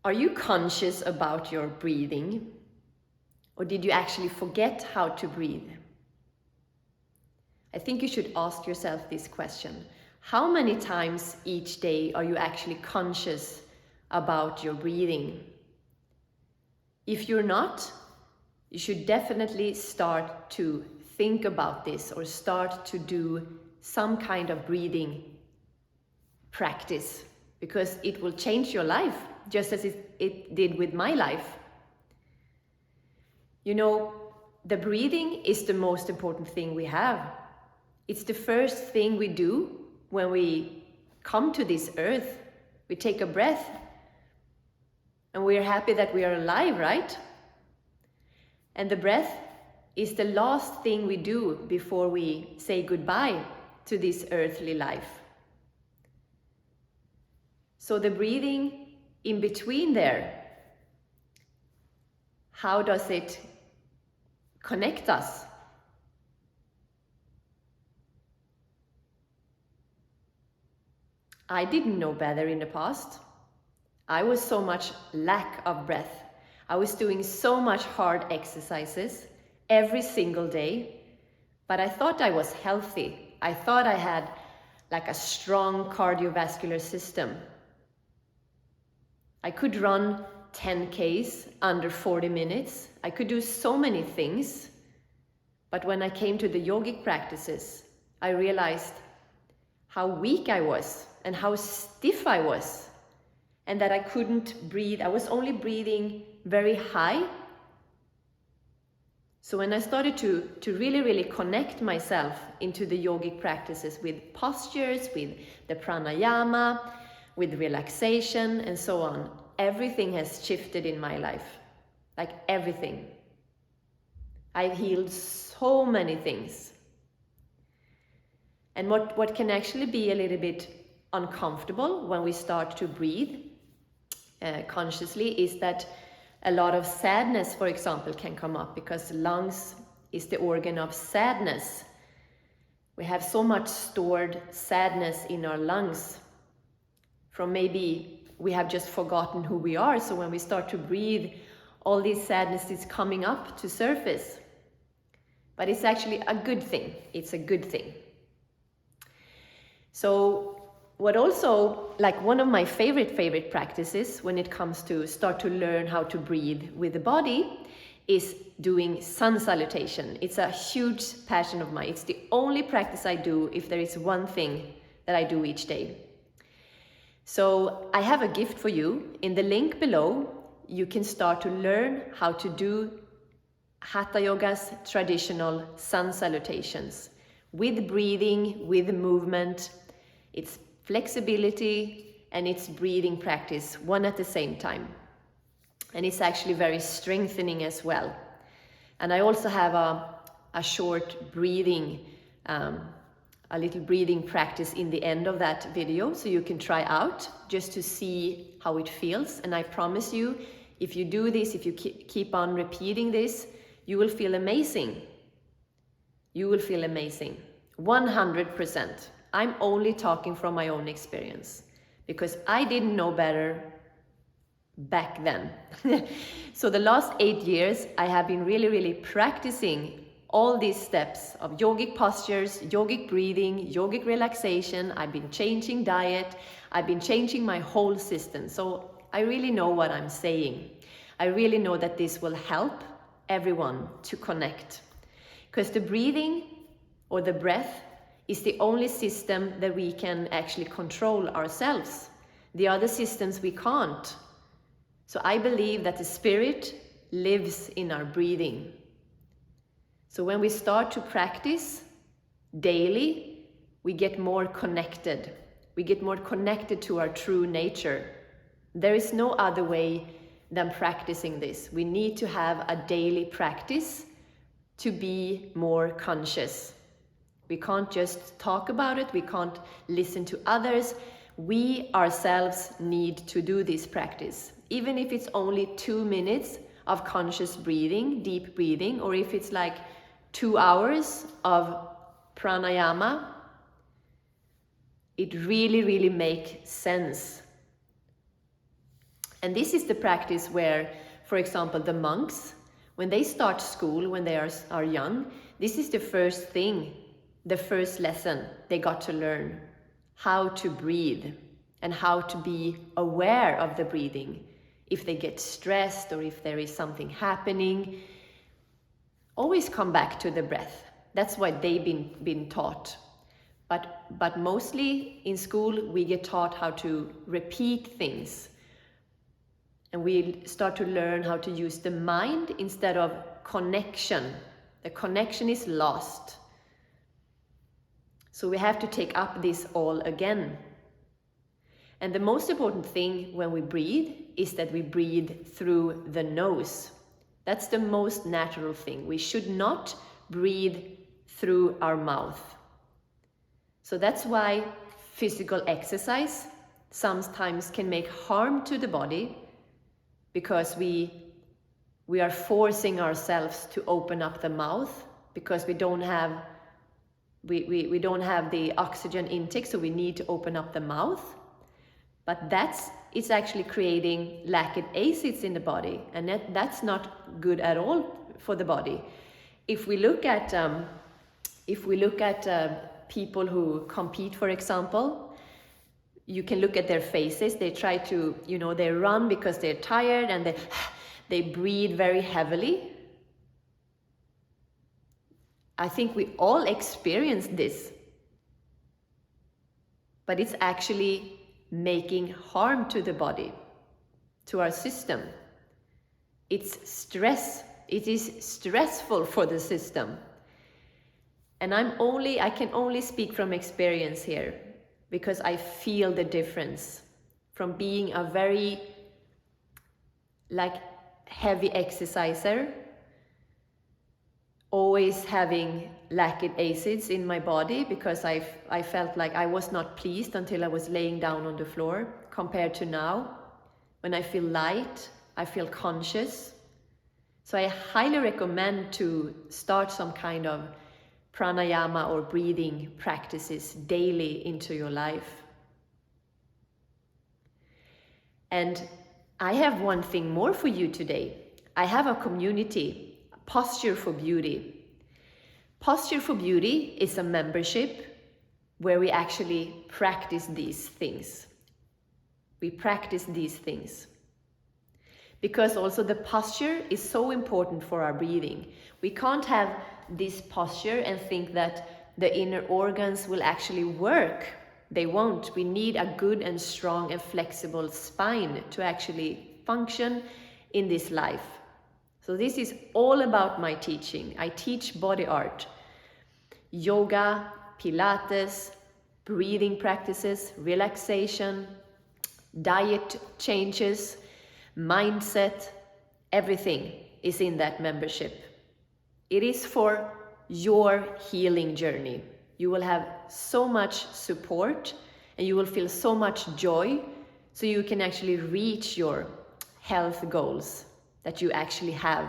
Are you conscious about your breathing? Or did you actually forget how to breathe? I think you should ask yourself this question. How many times each day are you actually conscious about your breathing? If you're not, you should definitely start to think about this or start to do some kind of breathing practice, because it will change your life just as it did with my life. You know, the breathing is the most important thing we have. It's the first thing we do when we come to this earth. We take a breath and we're happy that we are alive, right? And the breath is the last thing we do before we say goodbye to this earthly life. So the breathing in between there, how does it connect us? I didn't know better in the past. I was so much lack of breath. I was doing so much hard exercises every single day, but I thought I was healthy. I thought I had like a strong cardiovascular system. I could run 10Ks under 40 minutes. I could do so many things. But when I came to the yogic practices, I realized how weak I was and how stiff I was, and that I couldn't breathe. I was only breathing very high. So when I started to really connect myself into the yogic practices with postures, with the pranayama, with relaxation and so on, everything has shifted in my life. Like everything. I've healed so many things. And what can actually be a little bit uncomfortable when we start to breathe consciously is that a lot of sadness, for example, can come up, because lungs is the organ of sadness. We have so much stored sadness in our lungs from maybe we have just forgotten who we are. So when we start to breathe, all this sadness is coming up to surface. But it's actually a good thing. It's a good thing. So what also, like one of my favorite practices when it comes to start to learn how to breathe with the body is doing sun salutation. It's a huge passion of mine. It's the only practice I do if there is one thing that I do each day. So I have a gift for you. In the link below, you can start to learn how to do Hatha Yoga's traditional sun salutations with breathing, with movement. It's flexibility and it's breathing practice, one at the same time. And it's actually very strengthening as well. And I also have a short breathing, a little breathing practice in the end of that video, so you can try out just to see how it feels. And I promise you, if you do this, if you keep on repeating this, you will feel amazing. You will feel amazing, 100%. I'm only talking from my own experience because I didn't know better back then. So the last 8 years, I have been really practicing all these steps of yogic postures, yogic breathing, yogic relaxation. I've been changing diet. I've been changing my whole system. So I really know what I'm saying. I really know that this will help everyone to connect, because the breathing or the breath is the only system that we can actually control ourselves. The other systems we can't. So I believe that the spirit lives in our breathing. So when we start to practice daily, we get more connected. We get more connected to our true nature. There is no other way than practicing this. We need to have a daily practice to be more conscious. We can't just talk about it. We can't listen to others. We ourselves need to do this practice. Even if it's only 2 minutes of conscious breathing, deep breathing, or if it's like 2 hours of pranayama, it really makes sense. And this is the practice where, for example, the monks, when they start school, when they are young, this is the first thing, the first lesson they got to learn, how to breathe and how to be aware of the breathing. If they get stressed or if there is something happening, always come back to the breath. That's what they've been taught. But mostly in school, we get taught how to repeat things. And we start to learn how to use the mind instead of connection. The connection is lost. So we have to take up this all again. And the most important thing when we breathe is that we breathe through the nose. That's the most natural thing. We should not breathe through our mouth. So that's why physical exercise sometimes can make harm to the body, because we are forcing ourselves to open up the mouth because we don't have the oxygen intake, so we need to open up the mouth. But it's actually creating lactic acids in the body, and that's not good at all for the body. If we look at people who compete, for example, you can look at their faces. They try to, they run because they're tired and they breathe very heavily. I think we all experience this, but it's actually making harm to the body, to our system. It's stress. It is stressful for the system. And I can only speak from experience here, because I feel the difference from being a very heavy exerciser, always having lactic acids in my body because I felt like I was not pleased until I was laying down on the floor, compared to now when I feel light, I feel conscious. So I highly recommend to start some kind of pranayama or breathing practices daily into your life. And I have one thing more for you today. I have a community, Posture for Beauty. Posture for Beauty is a membership where we actually practice these things. We practice these things. Because also the posture is so important for our breathing. We can't have this posture and think that the inner organs will actually work. They won't. We need a good and strong and flexible spine to actually function in this life. So this is all about my teaching. I teach body art, yoga, Pilates, breathing practices, relaxation, diet changes, mindset, everything is in that membership. It is for your healing journey. You will have so much support and you will feel so much joy, so you can actually reach your health goals that you actually have.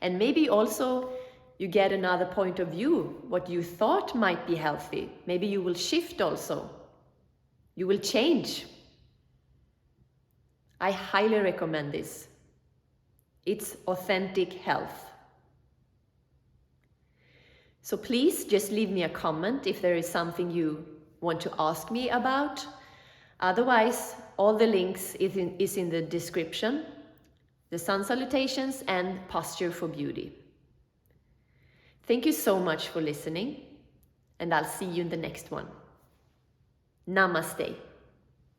And maybe also you get another point of view, what you thought might be healthy. Maybe you will shift also. You will change. I highly recommend this. It's authentic health. So please just leave me a comment if there is something you want to ask me about. Otherwise, all the links is in the description. The Sun Salutations and Posture for Beauty. Thank you so much for listening, and I'll see you in the next one. Namaste.